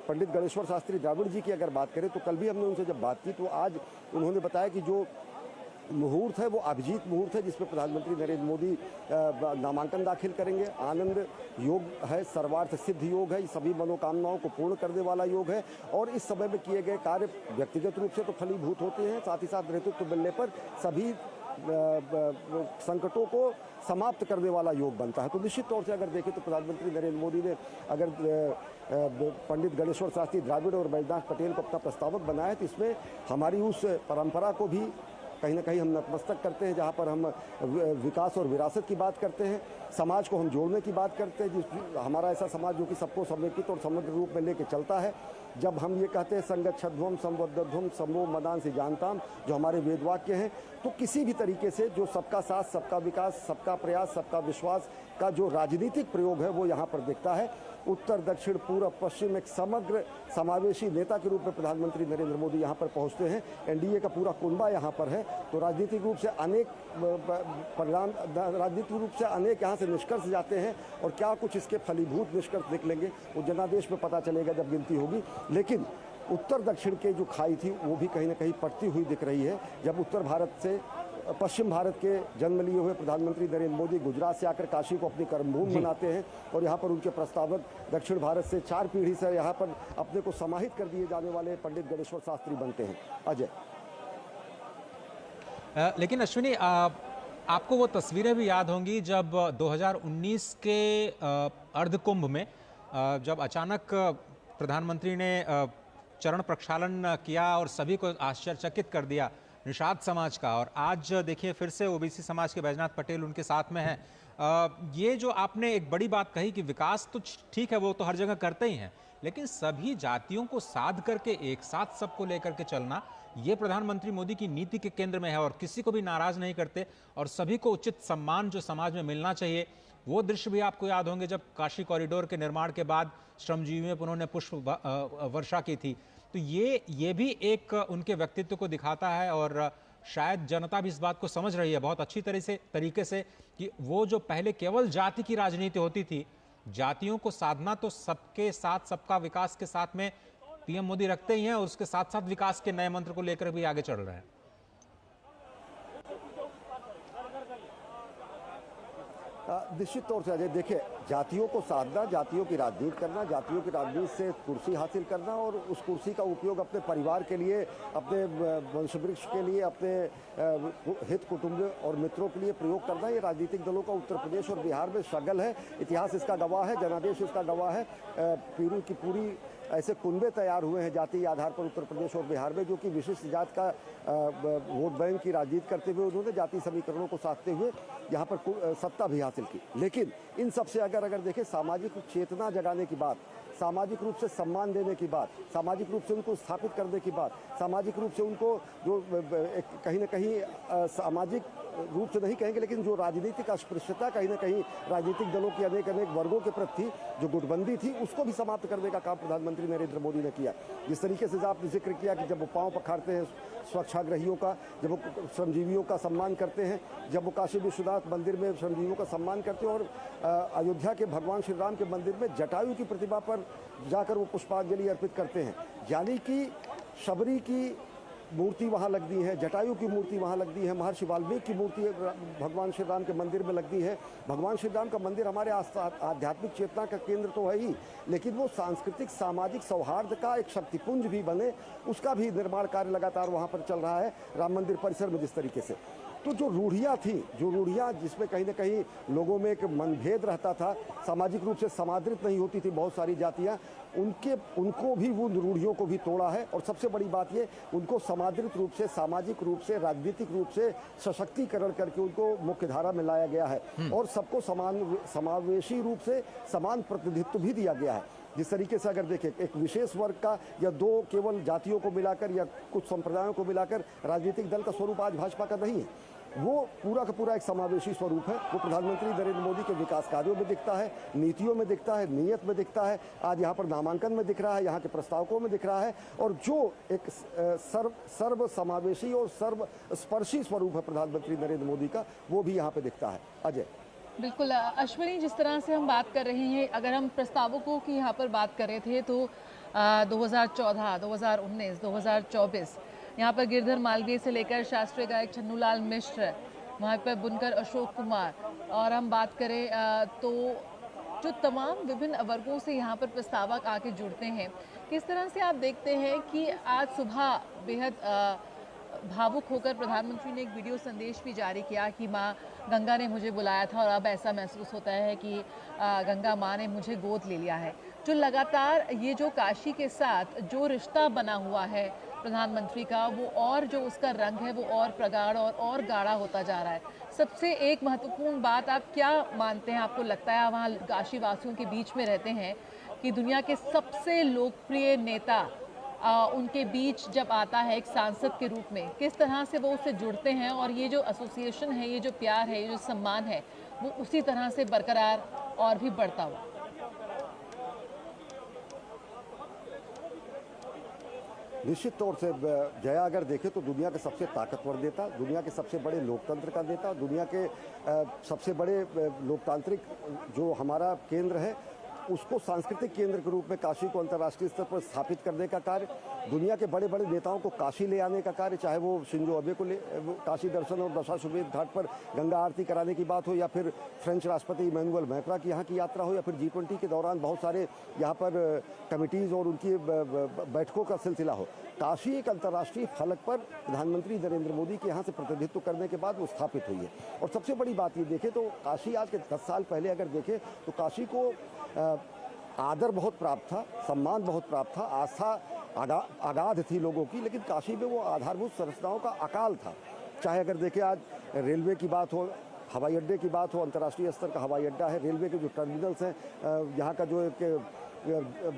पंडित गणेश्वर शास्त्री द्राविड़ जी की अगर बात करें तो कल भी हमने उनसे जब बात की तो आज उन्होंने बताया कि जो मुहूर्त है वो अभिजीत मुहूर्त है जिसमें प्रधानमंत्री नरेंद्र मोदी नामांकन दाखिल करेंगे। आनंद योग है, सर्वार्थ सिद्ध योग है, सभी मनोकामनाओं को पूर्ण करने वाला योग है और इस समय में किए गए कार्य व्यक्तिगत रूप से तो फलीभूत होते हैं, साथ ही साथ नेतृत्व मिलने पर सभी संकटों को समाप्त करने वाला योग बनता है। तो निश्चित तौर से अगर देखें तो प्रधानमंत्री नरेंद्र मोदी ने अगर पंडित गणेश्वर शास्त्री द्राविड़ और बैजनाथ पटेल को अपना प्रस्तावक बनाया तो इसमें हमारी उस परंपरा को भी कहीं ना कहीं हम नतमस्तक करते हैं, जहाँ पर हम विकास और विरासत की बात करते हैं, समाज को हम जोड़ने की बात करते हैं, जिस हमारा ऐसा समाज जो कि सबको समेकित और समग्र रूप में लेके चलता है। जब हम ये कहते हैं संगच्छध्वम संवर्धध्वम समो मदान से जानताम, जो हमारे वेद वाक्य हैं, तो किसी भी तरीके से जो सबका साथ, सबका विकास, सबका प्रयास, सबका विश्वास का जो राजनीतिक प्रयोग है वो यहाँ पर दिखता है। उत्तर दक्षिण पूर्व पश्चिम एक समग्र समावेशी नेता के रूप में प्रधानमंत्री नरेंद्र मोदी यहाँ पर पहुँचते हैं। एनडीए का पूरा कुनबा यहाँ पर है। तो राजनीतिक रूप से अनेक परिणाम, राजनीतिक रूप से अनेक यहाँ से निष्कर्ष जाते हैं और क्या कुछ इसके फलीभूत निष्कर्ष निकलेंगे वो जनादेश में पता चलेगा जब गिनती होगी। लेकिन उत्तर दक्षिण के जो खाई थी वो भी कहीं ना कहीं पड़ती हुई दिख रही है। जब उत्तर भारत से पश्चिम भारत के जन्म लिए हुए प्रधानमंत्री नरेंद्र मोदी गुजरात से आकर काशी को अपनी कर्मभूमि बनाते हैं और यहाँ पर उनके प्रस्तावक दक्षिण भारत से 4 पीढ़ी से यहाँ पर अपने को समाहित कर दिए जाने वाले पंडित गणेश्वर शास्त्री बनते हैं। अजय, लेकिन अश्विनी, आपको वो तस्वीरें भी याद होंगी जब 2019 के अर्धकुंभ में जब अचानक प्रधानमंत्री ने चरण प्रक्षालन किया और सभी को आश्चर्यचकित कर दिया निषाद समाज का, और आज देखिए फिर से ओबीसी समाज के बैजनाथ पटेल उनके साथ में हैं। ये जो आपने एक बड़ी बात कही कि विकास तो ठीक है, वो तो हर जगह करते ही हैं, लेकिन सभी जातियों को साध करके एक साथ सबको लेकर के चलना, ये प्रधानमंत्री मोदी की नीति के केंद्र में है और किसी को भी नाराज नहीं करते और सभी को उचित सम्मान जो समाज में मिलना चाहिए। वो दृश्य भी आपको याद होंगे जब काशी कॉरिडोर के निर्माण के बाद श्रमजीवियों पर उन्होंने पुष्प वर्षा की थी। तो ये भी एक उनके व्यक्तित्व को दिखाता है और शायद जनता भी इस बात को समझ रही है बहुत अच्छी तरीके से कि वो जो पहले केवल जाति की राजनीति होती थी, जातियों को साधना तो सबके साथ, सबका विकास के साथ में पीएम मोदी रखते ही हैं, और उसके साथ साथ विकास के नए मंत्र को लेकर भी आगे चल रहे हैं। निश्चित तौर से अजय, देखिए, जातियों को साधना, जातियों की राजनीति करना, जातियों की राजनीति से कुर्सी हासिल करना और उस कुर्सी का उपयोग अपने परिवार के लिए, अपने वंशवृक्ष के लिए, अपने हित कुटुंब और मित्रों के लिए प्रयोग करना, ये राजनीतिक दलों का उत्तर प्रदेश और बिहार में स्ट्रगल है। इतिहास इसका गवाह है, जनादेश इसका गवाह है। पीढ़ी की पूरी ऐसे कुनबे तैयार हुए हैं जातीय आधार पर उत्तर प्रदेश और बिहार में, जो कि विशिष्ट जात का वोट बैंक की राजनीति करते हुए उन्होंने जातीय समीकरणों को साधते हुए यहाँ पर सत्ता भी हासिल की। लेकिन इन सबसे अगर देखें, सामाजिक चेतना जगाने की बात, सामाजिक रूप से सम्मान देने की बात, सामाजिक रूप से उनको स्थापित करने की बात, सामाजिक रूप से उनको जो कहीं ना कहीं सामाजिक रूप से नहीं कहेंगे, लेकिन जो राजनीतिक अस्पृश्यता कहीं ना कहीं राजनीतिक दलों की अनेक वर्गों के प्रति जो गुटबंदी थी, उसको भी समाप्त करने का काम प्रधानमंत्री नरेंद्र मोदी ने किया। जिस तरीके से आपने जिक्र किया कि जब वो पांव पखाड़ते हैं स्वच्छाग्रहियों का, जब वो श्रमजीवियों का सम्मान करते हैं, जब वो काशी विश्वनाथ मंदिर में श्रमजीवियों का सम्मान करते हैं, और अयोध्या के भगवान श्री राम के मंदिर में जटायु की प्रतिमा पर जाकर वो पुष्पांजलि अर्पित करते हैं, यानी कि शबरी की मूर्ति वहाँ लग दी है, जटायु की मूर्ति वहाँ लग दी है, महर्षि वाल्मीकि की मूर्ति भगवान श्री राम के मंदिर में लग दी है। भगवान श्री राम का मंदिर हमारे आध्यात्मिक चेतना का केंद्र तो है ही, लेकिन वो सांस्कृतिक सामाजिक सौहार्द का एक शक्तिपुंज भी बने, उसका भी निर्माण कार्य लगातार वहाँ पर चल रहा है राम मंदिर परिसर में। जिस तरीके से तो जो रूढ़ियाँ थी, जो रूढ़ियाँ जिसमें कहीं ना कहीं लोगों में एक मनभेद रहता था, सामाजिक रूप से समादृत नहीं होती थी बहुत सारी जातियाँ, उनको भी वो रूढ़ियों को भी तोड़ा है। और सबसे बड़ी बात ये, उनको समादृत रूप से, सामाजिक रूप से, राजनीतिक रूप से सशक्तिकरण करके उनको मुख्य धारा में लाया गया है, और सबको समावेशी रूप से समान प्रतिनिधित्व भी दिया गया है। जिस तरीके से अगर देखें, एक विशेष वर्ग का या दो केवल जातियों को मिलाकर या कुछ संप्रदायों को मिलाकर राजनीतिक दल का स्वरूप आज भाजपा का नहीं है, वो पूरा का पूरा एक समावेशी स्वरूप है। वो प्रधानमंत्री नरेंद्र मोदी के विकास कार्यों में दिखता है, नीतियों में दिखता है, नीयत में दिखता है, आज यहाँ पर नामांकन में दिख रहा है, यहाँ के प्रस्तावकों में दिख रहा है, और जो एक सर्व समावेशी और सर्वस्पर्शी स्वरूप है प्रधानमंत्री नरेंद्र मोदी का, वो भी यहाँ पे दिखता है। अजय, बिल्कुल अश्विनी, जिस तरह से हम बात कर रहे हैं, अगर हम प्रस्तावकों की यहाँ पर बात कर रहे थे तो 2014, 2019, 2024 यहाँ पर गिरधर मालवीय से लेकर शास्त्रीय गायक छन्नूलाल मिश्र, वहाँ पर बुनकर अशोक कुमार, और हम बात करें तो जो तमाम विभिन्न वर्गों से यहाँ पर प्रस्तावक आके जुड़ते हैं, किस तरह से आप देखते हैं कि आज सुबह बेहद भावुक होकर प्रधानमंत्री ने एक वीडियो संदेश भी जारी किया कि माँ गंगा ने मुझे बुलाया था और अब ऐसा महसूस होता है कि गंगा माँ ने मुझे गोद ले लिया है। जो लगातार ये जो काशी के साथ जो रिश्ता बना हुआ है प्रधानमंत्री का, वो और जो उसका रंग है वो और प्रगाढ़ और गाढ़ा होता जा रहा है। सबसे एक महत्वपूर्ण बात आप क्या मानते हैं, आपको लगता है वहाँ काशी वासियों के बीच में रहते हैं कि दुनिया के सबसे लोकप्रिय नेता उनके बीच जब आता है एक सांसद के रूप में, किस तरह से वो उससे जुड़ते हैं, और ये जो एसोसिएशन है, ये जो प्यार है, ये जो सम्मान है, वो उसी तरह से बरकरार और भी बढ़ता हुआ। निश्चित तौर से जया, अगर देखें तो दुनिया के सबसे ताकतवर नेता, दुनिया के सबसे बड़े लोकतंत्र का नेता, दुनिया के सबसे बड़े लोकतांत्रिक जो हमारा केंद्र है, उसको सांस्कृतिक केंद्र के रूप में काशी को अंतर्राष्ट्रीय स्तर पर स्थापित करने का कार्य, दुनिया के बड़े बड़े नेताओं को काशी ले आने का कार्य, चाहे वो शिंजो अबे को काशी दर्शन और दशाश्वमेध घाट पर गंगा आरती कराने की बात हो, या फिर फ्रेंच राष्ट्रपति इमैनुअल मैक्रा की यहाँ की यात्रा हो, या फिर G20 के दौरान बहुत सारे यहाँ पर कमिटीज़ और उनकी बैठकों का सिलसिला हो। काशी एक अंतर्राष्ट्रीय फलक पर प्रधानमंत्री नरेंद्र मोदी के यहाँ से प्रतिनिधित्व करने के बाद वो स्थापित हुई है। और सबसे बड़ी बात ये देखें तो काशी आज के 10 साल पहले अगर देखें तो काशी को आदर बहुत प्राप्त था, सम्मान बहुत प्राप्त था, आस्था अगाध थी लोगों की, लेकिन काशी में वो आधारभूत संरचनाओं का अकाल था। चाहे अगर देखें आज रेलवे की बात हो, हवाई अड्डे की बात हो, अंतर्राष्ट्रीय स्तर का हवाई अड्डा है, रेलवे के जो टर्मिनल्स हैं, यहाँ का जो एक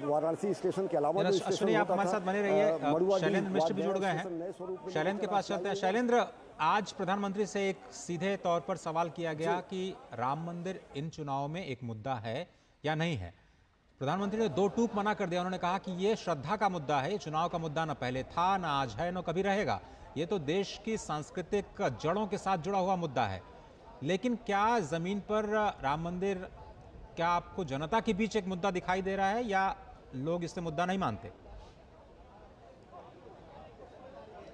वाराणसी स्टेशन के अलावा जो स्टेशन आप हमारे साथ बने रहिए। शैलेंद्र मिश्र भी जुड़ गए हैं, शैलेंद्र के पास चलते हैं। शैलेंद्र, आज प्रधानमंत्री से एक सीधे तौर पर सवाल किया गया कि राम मंदिर इन चुनाव में एक मुद्दा है या नहीं है। प्रधानमंत्री ने दो टूक मना कर दिया। उन्होंने कहा कि ये श्रद्धा का मुद्दा है, ये चुनाव का मुद्दा न पहले था, न आज है, न कभी रहेगा। ये तो देश की सांस्कृतिक जड़ों के साथ जुड़ा हुआ मुद्दा है। लेकिन क्या जमीन पर राम मंदिर क्या आपको जनता के बीच एक मुद्दा दिखाई दे रहा है या लोग इससे मुद्दा नहीं मानते?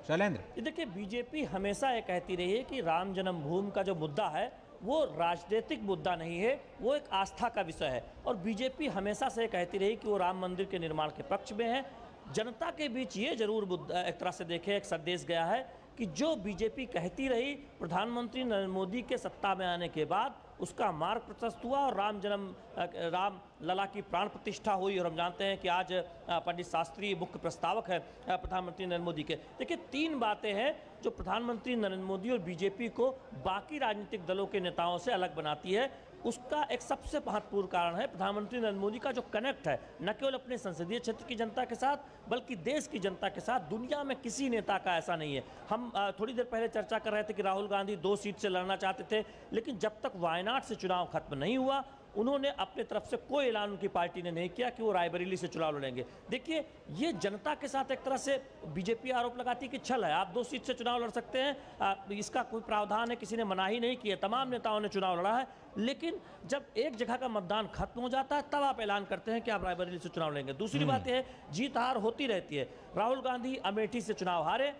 शैलेंद्र, देखिए, बीजेपी हमेशा ये कहती रही है कि राम जन्मभूमि का जो मुद्दा है वो राजनीतिक मुद्दा नहीं है, वो एक आस्था का विषय है। और बीजेपी हमेशा से कहती रही कि वो राम मंदिर के निर्माण के पक्ष में है। जनता के बीच ये जरूर मुद्दा एक तरह से देखें एक संदेश गया है कि जो बीजेपी कहती रही, प्रधानमंत्री नरेंद्र मोदी के सत्ता में आने के बाद उसका मार्ग प्रशस्त हुआ और राम लला की प्राण प्रतिष्ठा हुई। और हम जानते हैं कि आज पंडित शास्त्री मुख्य प्रस्तावक है प्रधानमंत्री नरेंद्र मोदी के। देखिए, 3 बातें हैं जो प्रधानमंत्री नरेंद्र मोदी और बीजेपी को बाकी राजनीतिक दलों के नेताओं से अलग बनाती है। उसका एक सबसे महत्वपूर्ण कारण है प्रधानमंत्री नरेंद्र मोदी का जो कनेक्ट है, न केवल अपने संसदीय क्षेत्र की जनता के साथ बल्कि देश की जनता के साथ। दुनिया में किसी नेता का ऐसा नहीं है। हम थोड़ी देर पहले चर्चा कर रहे थे कि राहुल गांधी 2 सीट से लड़ना चाहते थे, लेकिन जब तक वायनाड से चुनाव खत्म नहीं हुआ उन्होंने अपने तरफ से कोई ऐलान उनकी पार्टी ने नहीं किया कि वो रायबरेली से चुनाव लड़ेंगे। देखिए, ये जनता के साथ एक तरह से बीजेपी आरोप लगाती है कि छल है, आप 2 सीट से चुनाव लड़ सकते हैं, इसका कोई प्रावधान है, किसी ने मना ही नहीं किया, तमाम नेताओं ने चुनाव लड़ा है। लेकिन जब एक जगह का मतदान खत्म हो जाता है तब आप ऐलान करते हैं कि आप रायबरेली से चुनाव लड़ेंगे। दूसरी बात यह है, जीत हार होती रहती है। राहुल गांधी अमेठी से चुनाव हारे,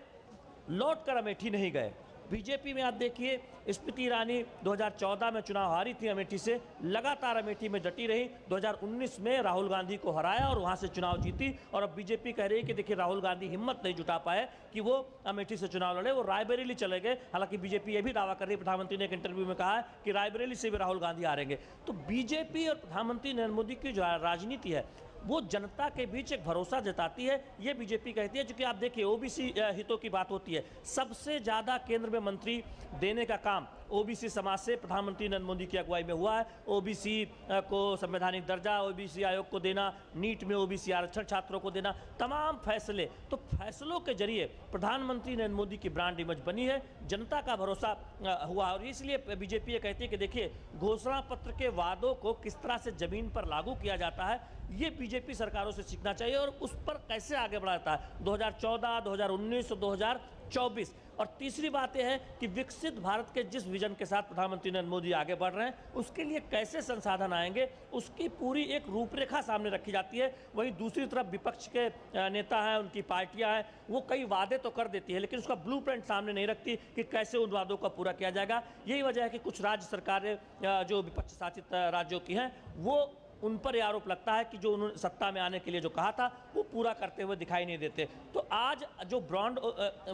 लौट कर अमेठी नहीं गए। बीजेपी में आप देखिए, स्मृति ईरानी 2014 में चुनाव हारी थी अमेठी से, लगातार अमेठी में डटी रही। 2019 में राहुल गांधी को हराया और वहां से चुनाव जीती। और अब बीजेपी कह रही है कि देखिए, राहुल गांधी हिम्मत नहीं जुटा पाए कि वो अमेठी से चुनाव लड़े, वो रायबरेली चले गए। हालांकि बीजेपी ये भी दावा कर रही है, प्रधानमंत्री ने एक इंटरव्यू में कहा है कि रायबरेली से भी राहुल गांधी हारेंगे। तो बीजेपी और प्रधानमंत्री नरेंद्र मोदी की जो राजनीति है वो जनता के बीच एक भरोसा जताती है, ये बीजेपी कहती है। क्योंकि आप देखिए, ओबीसी हितों की बात होती है, सबसे ज्यादा केंद्र में मंत्री देने का काम ओबीसी समाज से प्रधानमंत्री नरेंद्र मोदी की अगुवाई में हुआ है। ओबीसी को संवैधानिक दर्जा, ओबीसी आयोग को देना, नीट में ओबीसी आरक्षण छात्रों को देना, तमाम फैसले, तो फैसलों के जरिए प्रधानमंत्री नरेंद्र मोदी की ब्रांड इमेज बनी है, जनता का भरोसा हुआ। और इसलिए बीजेपी ये कहती है कि देखिए, घोषणा पत्र के वादों को किस तरह से जमीन पर लागू किया जाता है, ये बीजेपी सरकारों से सीखना चाहिए और उस पर कैसे आगे बढ़ाता है 2014, 2019 और 2024। और तीसरी बात यह है कि विकसित भारत के जिस विजन के साथ प्रधानमंत्री नरेंद्र मोदी आगे बढ़ रहे हैं उसके लिए कैसे संसाधन आएंगे, उसकी पूरी एक रूपरेखा सामने रखी जाती है। वहीं दूसरी तरफ विपक्ष के नेता हैं, उनकी पार्टियां हैं, वो कई वादे तो कर देती है लेकिन उसका ब्लूप्रिंट सामने नहीं रखती कि कैसे उन वादों का पूरा किया जाएगा। यही वजह है कि कुछ राज्य सरकारें जो विपक्ष शासित राज्यों की हैं, वो उन पर यह आरोप लगता है कि जो उन्होंने सत्ता में आने के लिए जो कहा था वो पूरा करते हुए दिखाई नहीं देते। तो आज जो ब्रांड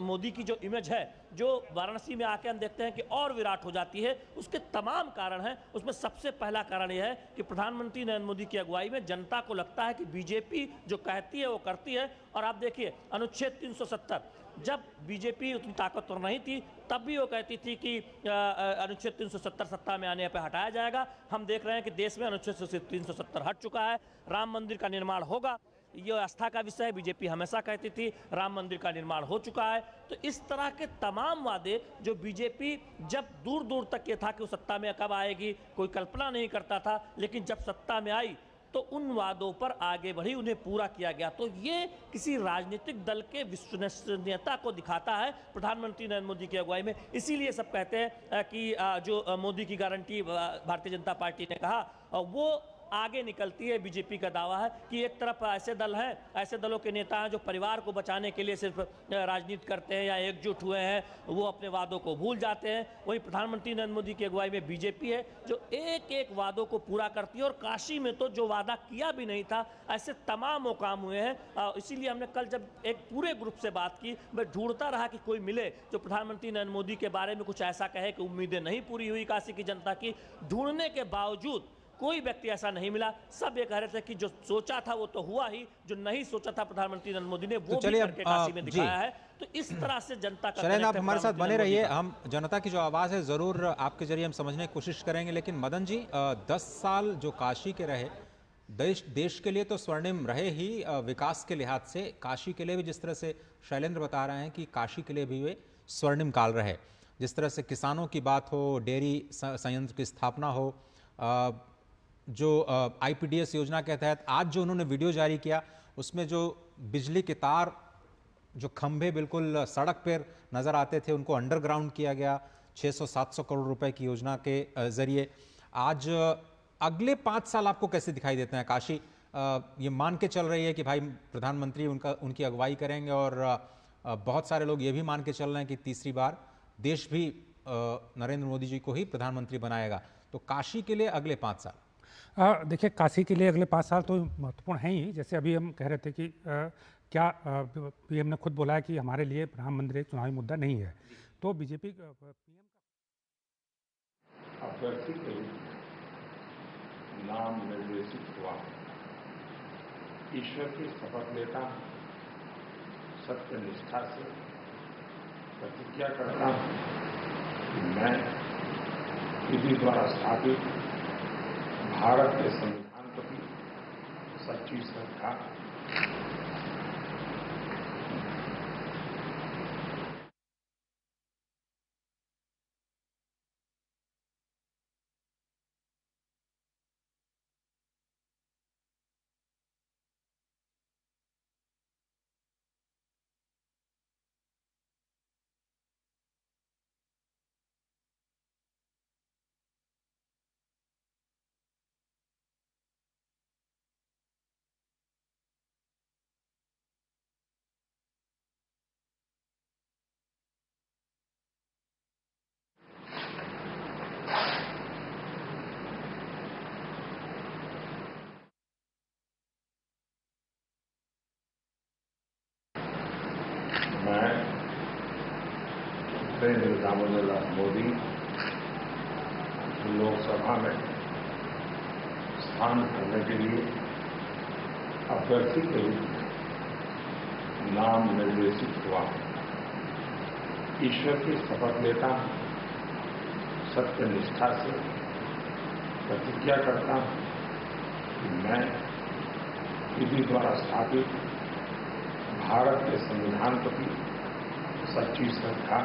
मोदी की जो इमेज है, जो वाराणसी में आके हम देखते हैं कि और विराट हो जाती है, उसके तमाम कारण हैं। उसमें सबसे पहला कारण यह है कि प्रधानमंत्री नरेंद्र मोदी की अगुवाई में जनता को लगता है कि बीजेपी जो कहती है वो करती है। और आप देखिए, अनुच्छेद 370, जब बीजेपी उतनी ताकतवर नहीं थी तब भी वो कहती थी कि अनुच्छेद 370 सत्ता में आने पर हटाया जाएगा। हम देख रहे हैं कि देश में अनुच्छेद 370 हट चुका है, राम मंदिर का निर्माण होगा, ये आस्था का विषय है। बीजेपी हमेशा कहती थी राम मंदिर का निर्माण हो चुका है। तो इस तरह के तमाम वादे जो बीजेपी जब दूर दूर तक ये था कि वो सत्ता में कब आएगी कोई कल्पना नहीं करता था, लेकिन जब सत्ता में आई तो उन वादों पर आगे बढ़ी, उन्हें पूरा किया गया। तो ये किसी राजनीतिक दल के विश्वसनीयता को दिखाता है प्रधानमंत्री नरेंद्र मोदी की अगुवाई में। इसीलिए सब कहते हैं कि जो मोदी की गारंटी भारतीय जनता पार्टी ने कहा वो आगे निकलती है। बीजेपी का दावा है कि एक तरफ ऐसे दल हैं, ऐसे दलों के नेता हैं जो परिवार को बचाने के लिए सिर्फ राजनीति करते हैं या एकजुट हुए हैं, वो अपने वादों को भूल जाते हैं। वही प्रधानमंत्री नरेंद्र मोदी की अगुवाई में बीजेपी है जो एक एक वादों को पूरा करती है। और काशी में तो जो वादा किया भी नहीं था, ऐसे तमाम काम हुए हैं। इसीलिए हमने कल जब एक पूरे ग्रुप से बात की, मैं ढूंढता रहा कि कोई मिले जो प्रधानमंत्री नरेंद्र मोदी के बारे में कुछ ऐसा कहे कि उम्मीदें नहीं पूरी हुई काशी की जनता की। ढूंढने के बावजूद कोई व्यक्ति ऐसा नहीं मिला। सब ये कह रहे थे कि जो सोचा था वो तो हुआ ही, जो नहीं सोचा था प्रधानमंत्री नरेंद्र मोदी ने वो भी करके काशी में दिखाया है। तो इस तरह से जनता का शैलेंद्र, आप हमारे साथ बने रहिए, हम जनता की जो आवाज़ है ज़रूर आपके जरिए हम समझने की कोशिश करेंगे। लेकिन मदन जी, 10 साल जो काशी के रहे, देश के लिए तो स्वर्णिम रहे ही, विकास के लिहाज से काशी के लिए भी, जिस तरह से शैलेंद्र बता रहे हैं कि काशी के लिए भी वे स्वर्णिम काल रहे। जिस तरह से किसानों की बात हो, डेयरी संयंत्र की स्थापना हो, जो IPDS योजना के तहत आज जो उन्होंने वीडियो जारी किया उसमें जो बिजली के तार, जो खंभे बिल्कुल सड़क पर नज़र आते थे, उनको अंडरग्राउंड किया गया 600-700 करोड़ रुपए की योजना के जरिए। आज अगले 5 साल आपको कैसे दिखाई देते हैं? काशी ये मान के चल रही है कि भाई प्रधानमंत्री उनकी अगुवाई करेंगे और बहुत सारे लोग ये भी मान के चल रहे हैं कि तीसरी बार देश भी नरेंद्र मोदी जी को ही प्रधानमंत्री बनाएगा। तो काशी के लिए अगले 5 साल, देखिए, काशी के लिए अगले 5 साल तो महत्वपूर्ण हैं ही। जैसे अभी हम कह रहे थे कि क्या पीएम ने खुद बोला है कि हमारे लिए प्रधानमंत्री एक चुनावी मुद्दा नहीं है। तो बीजेपी पीएम अभ्यर्थी के नाम निर्देशित हुआ। ईश्वर की शपथ लेता हूं, सत्य निष्ठा से प्रतिज्ञा करता हूं कि मैं विधि द्वारा स्थापित भारत के संविधान प्रति सच्ची श्रद्धा मैं नरेंद्र दामोदर मोदी लोकसभा में स्थान करने के लिए अभ्यर्थी के रूप में नाम निर्देशित हुआ। ईश्वर की शपथ लेता हूं, सत्य निष्ठा से प्रतिज्ञा करता हूं कि मैं विधि द्वारा स्थापित भारत के संविधान प्रति सच्ची श्रद्धा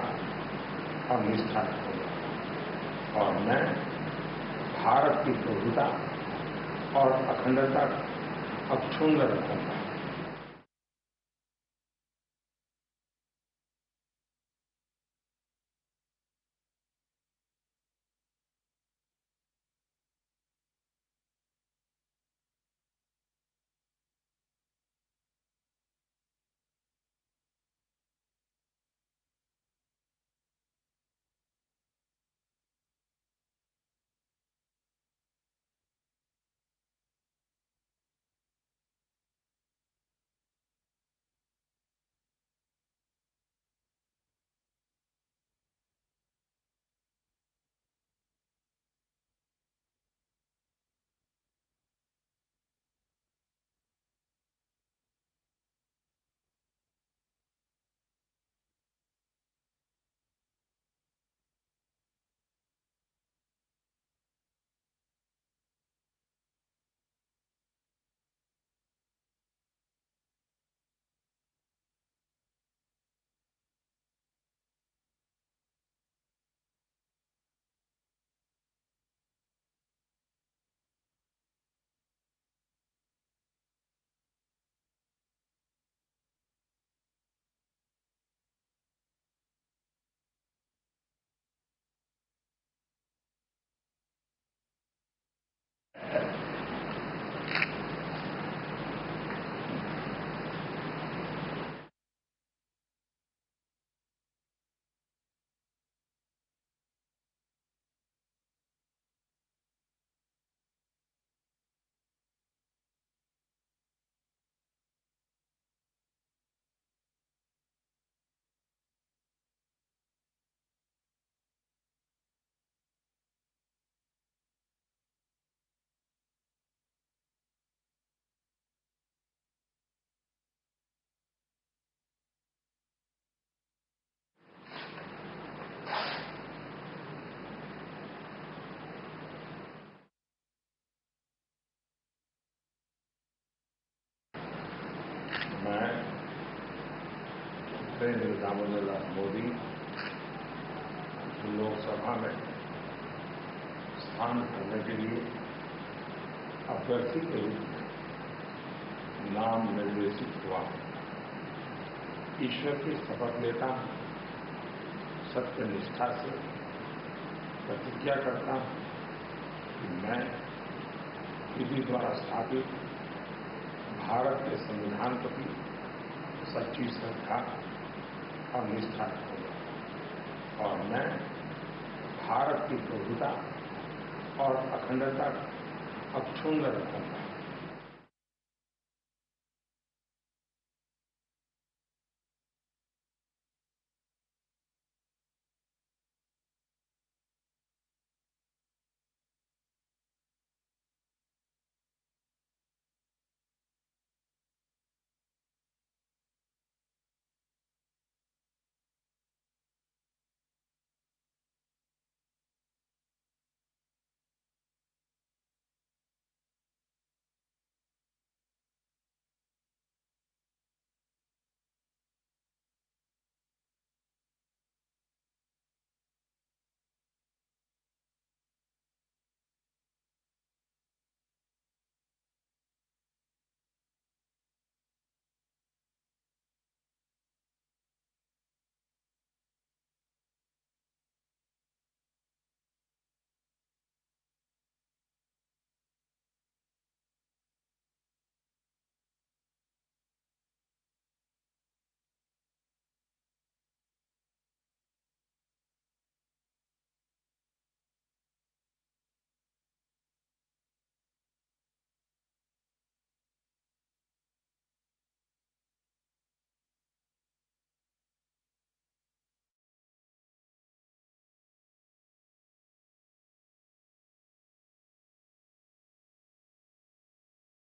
और निष्ठा रखूंगा और मैं भारत की प्रभुता और अखंडता अक्षुण्ण रखूंगा। मैं नरेंद्र दामोदर मोदी लोकसभा में स्थान करने के लिए अभ्यर्थी के रूप में नाम निर्देशित हुआ। ईश्वर की शपथ लेता हूं, सत्य निष्ठा से प्रतिज्ञा करता हूं कि मैं राष्ट्रपति द्वारा स्थापित भारत के संविधान प्रति सच्ची श्रद्धा और निष्ठा रखूंगा और मैं भारत की प्रभुता और अखंडता अक्षुण्ण रखूंगा।